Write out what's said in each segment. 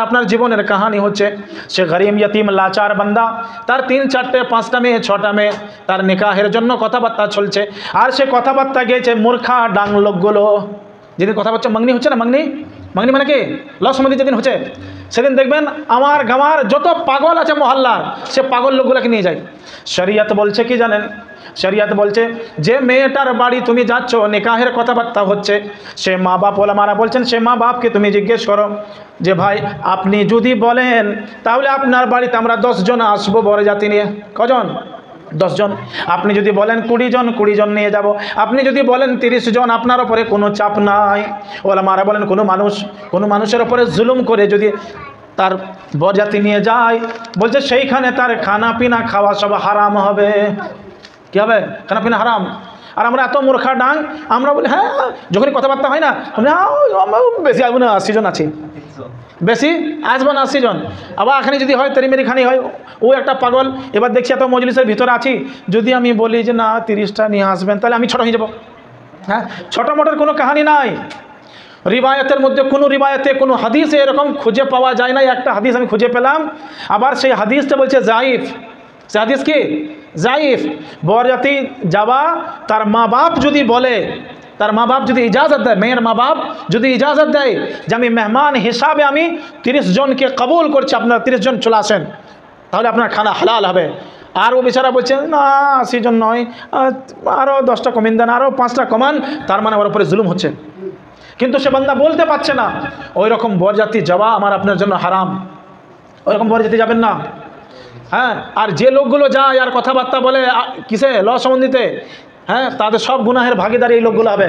আপনার জীবনের কাহিনী হচ্ছে সে গরিব ইয়তিম লাচার বান্দা, তার 3, 4, 5টা মেয়ে 6টা মেয়ে, তার নিকাহের জন্য কথাবার্তা চলছে। আর সে কথাবার্তা গিয়েছে মূর্খা ডাং লোকগুলো। যেদিন কথাবার্তা মাংনি হচ্ছে না, মাংনি মানে কি লসমন্দি যেদিন হচ্ছে সেদিন দেখবেন আমার গাঁওয়ার যত পাগল আছে মহল্লার, সে পাগল লোকগুলোকে নিয়ে যায়। শরিয়ত বলছে কি জানেন? শরিয়ত বলছে যে মেয়েটার বাড়ি তুমি যাচ্ছ, নিকাহের কথাবার্তা হচ্ছে, সে মা বাপ ওলামারা বলছেন সে মা বাপকে তুমি জিজ্ঞেস করো যে ভাই আপনি যদি বলেন তাহলে আপনার বাড়িতে আমরা 10 জন আসবো বরযাত্রী নিয়ে। কজন? 10 জন। আপনি যদি বলেন 20 জন, 20 জন নিয়ে যাব। আপনি যদি বলেন 30 জন, আপনার ওপরে কোনো চাপ নাই। ওলামারা বলেন কোনো মানুষের ওপরে জুলুম করে যদি তার বরযাত্রী নিয়ে যায়, বলছে সেইখানে তার খানা পিনা খাওয়া সব হারাম হবে। কী হবে? খানা পিনা হারাম। আর আমরা এত মূর্খা ডাং, আমরা বলি হ্যাঁ, যখনই কথাবার্তা হয় না বেশি আসবো না, 80 জন আছি, বেশি আসবো না 80 জন। আবার এখানে যদি হয় তেরি মেরি খানি হয়, ও একটা পাগল। এবার দেখছি এত মজলিসের ভিতরে আছি, যদি আমি বলি যে না 30টা নিয়ে আসবেন, তাহলে আমি ছোট হয়ে যাব। হ্যাঁ, ছোটো মোটোর কোনো কাহানি নাই। রিবায়তের মধ্যে কোনো রিবায়তে কোনো হাদিসে এরকম খুঁজে পাওয়া যায় না। একটা হাদিস আমি খুঁজে পেলাম, আবার সেই হাদিসটা বলছে জাইফ। সে হাদিস কি? জাইফ। বরযাত্রী যাওয়া, তার মা বাপ যদি বলে, তার মা বাপ যদি ইজাজত দেয়, মেয়ের মা বাপ যদি ইজাজত দেয় যে আমি মেহমান হিসাবে আমি 30 জনকে কবুল করছি, আপনারা 30 জন চলে আসেন, তাহলে আপনার খানা হালাল হবে। আর ও বেচারা বলছে না 80 জন নয়, আরও 10টা কমিন দেন, আরও 5টা কমান, তার মানে ওর উপরে জুলুম হচ্ছে। কিন্তু সে বান্দা বলতে পারছে না, ওই রকম বরযাত্রী যাওয়া আমার আপনার জন্য হারাম। ওই রকম বরযাত্রী যাবেন না। হ্যাঁ, আর যে লোকগুলো যায় আর কথাবার্তা বলে কিসে লসমন্দিতে, হ্যাঁ, তাদের সব গুনাহের ভাগিদারি এই লোকগুলো হবে,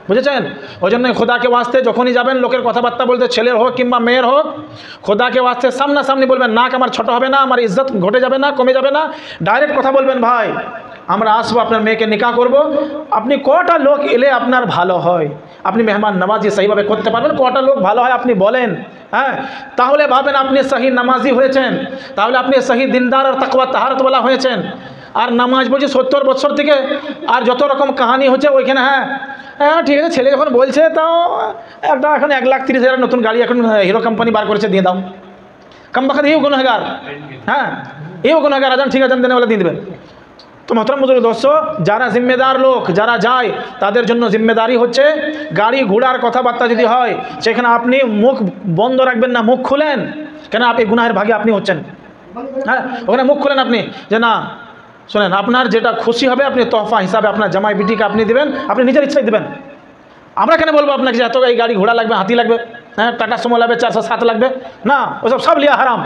বুঝেছেন? ওই জন্য খোদাকে ওয়াস্তে যখনই যাবেন লোকের কথাবার্তা বলতে, ছেলের হোক কিংবা মেয়ের হোক, খোদাকে ওয়াস্তে সামনাসামনি বলবেন, নাক আমার ছোট হবে না, আমার ইজ্জত ঘটে যাবে না, কমে যাবে না। ডাইরেক্ট কথা বলবেন, ভাই আমরা আসবো, আপনার মেয়েকে নিকাহ করব। আপনি কটা লোক এলে আপনার ভালো হয়, আপনি মেহমান নামাজি সেইভাবে করতে পারবেন, কটা লোক ভালো হয় আপনি বলেন। হ্যাঁ, তাহলে ভাবেন আপনি সহি নামাজি হয়েছেন, তাহলে আপনি সহি দিনদার আর তাকওয়া তাহারতওয়ালা হয়েছেন। আর নামাজ বলছি 70 বছর থেকে, আর যত রকম কাহানি হচ্ছে ওইখানে। হ্যাঁ হ্যাঁ ঠিক আছে, ছেলে যখন বলছে তাও একটা এখন 1,30,000 নতুন গাড়ি এখন হিরো কোম্পানি বার করেছে, দিয়ে দাও। কমবাখাত এও গুনহগার। হ্যাঁ, এও গুনহগার। আজান ঠিক আজান দেনে বলে দিয়ে দেবেন। তো মোহতরম বুজুর্গ দোস্ত, যারা জিম্মেদার লোক, যারা যায়, তাদের জন্য জিম্মেদারি হচ্ছে গাড়ি ঘোড়ার কথাবার্তা যদি হয় সেখানে আপনি মুখ বন্ধ রাখবেন না, মুখ খুলেন। কেন? আপনি গুনাহের ভাগে আপনি হচ্ছেন। হ্যাঁ, ওখানে মুখ খুলেন আপনি যে না শোনেন, আপনার যেটা খুশি হবে আপনি তোহফা হিসাবে আপনার জামাই বিটিকে আপনি দেবেন, আপনি নিজের ইচ্ছায় দেবেন। আমরা কেন বলবো আপনাকে যে এত এই গাড়ি ঘোড়া লাগবে, হাতি লাগবে, হ্যাঁ টাটা সুমো লাগবে, 407 লাগবে না, ওসব সব লিয়া হারাম।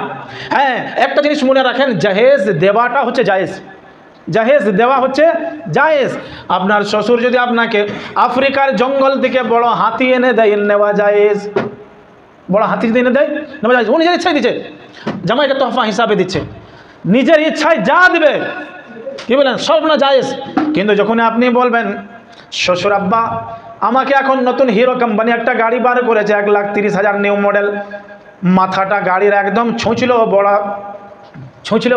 হ্যাঁ, একটা জিনিস মনে রাখেন, জাহেজ দেওয়াটা হচ্ছে জায়েজ। জাহেজ দেওয়া হচ্ছে জায়েজ। আপনার শ্বশুর যদি আপনাকে আফ্রিকার জঙ্গল থেকে বড় হাতি এনে দেয়, নেওয়া জায়েজ। বড় হাতি যদি এনে দেয় নেওয়া জায়েজ। ও নিজের ইচ্ছায় দিচ্ছে, জামাইকে তোহফা হিসাবে দিচ্ছে, নিজের ইচ্ছায় যা দিবে, কি বলেন, সব না জায়েজ। কিন্তু যখন আপনি বলবেন শ্বশুর আব্বা আমাকে এখন নতুন হিরো কোম্পানি একটা গাড়ি বার করেছে, 1,30,000 নিউ মডেল, মাথাটা গাড়ির একদম ছুঁচলো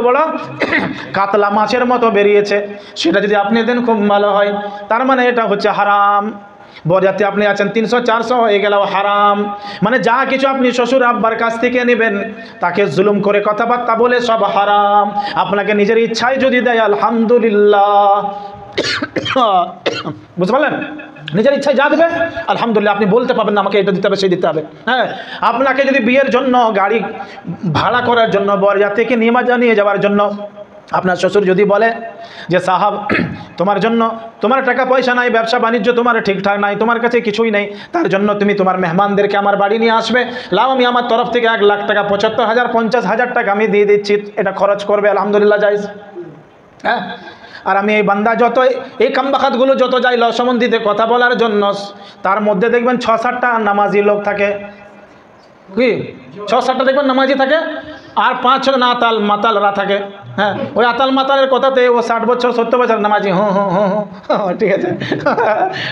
বড় কাতলা মাছের মতো বেরিয়েছে, সেটা যদি আপনি দেন খুব ভালো হয়। তার মানে এটা হচ্ছে হারাম। বরযাত্রী আপনি আছেন 300-400 হয়ে গেলেও হারাম। মানে যা কিছু আপনি শ্বশুর আব্বার কাছ থেকে নেবেন, তাকে জুলুম করে কথাবার্তা বলে সব হারাম। আপনাকে নিজের ইচ্ছায় যদি দেয় আলহামদুলিল্লাহ, বুঝতে পারলেন? নিজের ইচ্ছায় যা দেবে আলহামদুলিল্লাহ, আপনি বলতে পারবেন না আমাকে এটা দিতে হবে, সেই দিতে হবে। হ্যাঁ, আপনাকে যদি বিয়ের জন্য গাড়ি ভাড়া করার জন্য, বরযাত্রীকে নিয়ে যাওয়ার জন্য আপনার শ্বশুর যদি বলে যে সাহাব তোমার জন্য তোমার টাকা পয়সা নাই, ব্যবসা বাণিজ্য তোমার ঠিকঠাক নাই, তোমার কাছে কিছুই নেই, তার জন্য তুমি তোমার মেহমানদেরকে আমার বাড়ি নিয়ে আসবে, লাও আমি আমার তরফ থেকে 1 লাখ টাকা, 75,000, 50,000 টাকা আমি দিয়ে দিচ্ছি, এটা খরচ করবে, আলহামদুলিল্লাহ জায়েজ। হ্যাঁ, আর আমি এই বান্দা যত এই কামবাখাতগুলো যত যাই লসমন্দিতে কথা বলার জন্য, তার মধ্যে দেখবেন 6-7টা নামাজি লোক থাকে। কি 6-7টা দেখবেন নামাজি থাকে, আর 5-6 মাতালরা থাকে। হ্যাঁ, ওই আতাল মাতালের কথাতে ও 60 বছর 70 বছর নামাজি, ঠিক আছে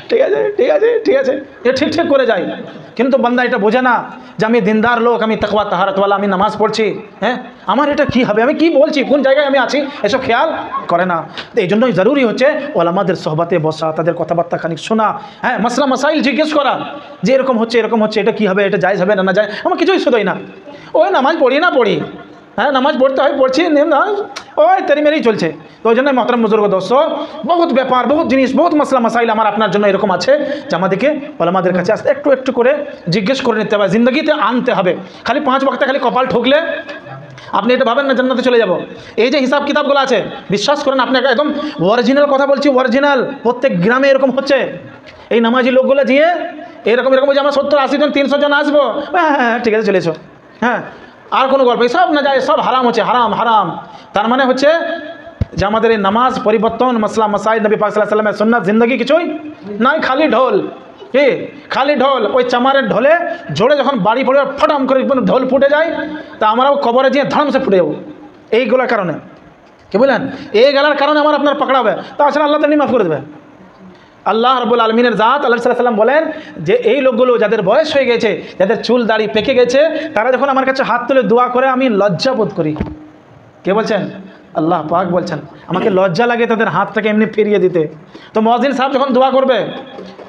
ঠিক আছে ঠিক আছে ঠিক আছে, এ ঠিক করে যায়। কিন্তু বান্দা এটা বোঝে না যে আমি দিনদার লোক, আমি তাকওয়া তাহারতওয়ালা, আমি নামাজ পড়ছি। হ্যাঁ, আমার এটা কি হবে, আমি কি বলছি, কোন জায়গায় আমি আছি, এসব খেয়াল করে না। তো এই জন্যই জরুরি হচ্ছে ওলামাদের সোহবতে বসা, তাদের কথাবার্তা খানিক শোনা। হ্যাঁ, মাসলা মাসাইল জিজ্ঞেস করা যে এরকম হচ্ছে, এটা কি হবে, এটা জায়েজ হবে না যায়, আমার কিছুই শুধুই না। ওই নামাজ পড়ি না পড়ি, হ্যাঁ নামাজ পড়তে হয় পড়ছি, ওই তেরি মেরেই চলছে। তো ওই জন্য মহতরম বুজুর্গ দোস্ত, বহুত ব্যাপার, বহুত জিনিস, বহুত মশলা মশাইল আমার আপনার জন্য এরকম আছে যে আমাদেরকে ওলামাদের কাছে আসতে একটু একটু করে জিজ্ঞেস করে নিতে হবে, জিন্দগিতে আনতে হবে। খালি 5 ওয়াক্তে খালি কপাল ঠুকলে আপনি এটা ভাবেন না জান্নাতে চলে যাব। এই যে হিসাব কিতাবগুলো আছে, বিশ্বাস করেন আপনি একদম অরিজিনাল কথা বলছি, অরিজিনাল। প্রত্যেক গ্রামে এরকম হচ্ছে। এই নামাজি লোকগুলো দিয়ে এরকম যে আমরা 70-80 জন 300 জন আসবো, হ্যাঁ ঠিক আছে চলে এসো, হ্যাঁ আর কোনো গল্প সব না যায়, সব হারাম হচ্ছে, হারাম হারাম। তার মানে হচ্ছে যে আমাদের এই নামাজ পরিবর্তন, মসলা মসাইল, নবী পাক সাল্লাল্লাহু আলাইহি ওয়াসাল্লামের সুন্নাত, জিন্দগি কিছুই নাই, খালি ঢোল। কি খালি ঢোল? ওই চামারের ঢোলে জোরে যখন বাড়ি পড়ে ফটাম করে ঢোল ফুটে যায়, তা আমরাও কবরে যেয়ে ধামসে ফুটে যাবো এইগুলোর কারণে। কি বললেন? এই গেলার কারণে আমার আপনার পাকড়া হবে, তাছাড়া আল্লাহ তেমনি মাফ করে দেবে। আল্লাহ রাব্বুল আলমিনের জাত আল্লাহ সাল্লাল্লাহু আলাইহি ওয়াসাল্লাম বলেন যে এই লোকগুলো যাদের বয়স হয়ে গেছে, যাদের চুল দাড়ি পেকে গেছে, তারা যখন আমার কাছে হাত তুলে দোয়া করে আমি লজ্জা বোধ করি। কে বলছেন? আল্লাহ পাক বলছেন আমাকে লজ্জা লাগে তাদের হাতটাকে এমনি ফিরিয়ে দিতে। তো মুয়াজ্জিন সাহেব যখন দোয়া করবে,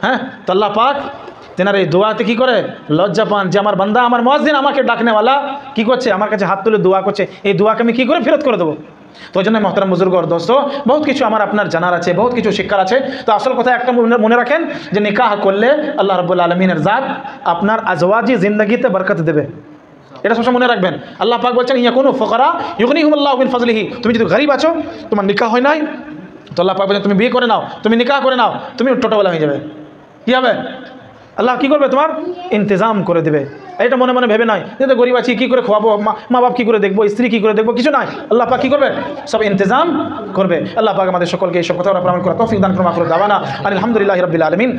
হ্যাঁ তো আল্লাহ পাক তেনার এই দোয়াতে কী করে লজ্জা পান যে আমার বান্দা, আমার মুয়াজ্জিন আমাকে ডাকনেওয়ালা কী করছে, আমার কাছে হাত তুলে দোয়া করছে, এই দোয়াকে আমি কী করে ফেরত করে দেবো। তো ওই জন্য মহতারাম বুজুর্গ দোস্ত, বহুত কিছু আমার আপনার জানার আছে, বহুত কিছু শিক্ষার আছে। তো আসল কথা একটা মনে রাখেন যে নিকাহ করলে আল্লাহ রাব্বুল আলামিনের জাত আপনার আজওয়াজি জিন্দগিতে বরকত দেবে। এটা সবসময় মনে রাখবেন। আল্লাহ পাক বলছেন ইয়াকুনু ফুকারা ইউগনিহুমুল্লাহু মিন ফাজলিহি, তুমি যদি গরিব আছো, তোমার নিকাহ হয় নাই, তো আল্লাহ পাক বলছেন তুমি বিয়ে করে নাও, তুমি নিকাহ করে নাও, তুমি টোটোওয়ালা হয়ে যাবে। কী হবে? আল্লাহ কী করবে? তোমার ইন্তজাম করে দেবে। এটা মনে মনে ভেবে নয় যে তো গরিব আছি কী করে খোয়াবো, মা বাপ কী করে দেখবো, স্ত্রী কী করে দেখবো, কিছু নাই। আল্লাহ পাক কী করবে? সব ইন্তজাম করবে। আল্লাহ পাক আমাদের সকলকে এইসব কথা প্রমাণ করা তৌফিক দান করুন। আখির দাওয়ানা আলহামদুলিল্লাহি রাব্বিল আলামিন।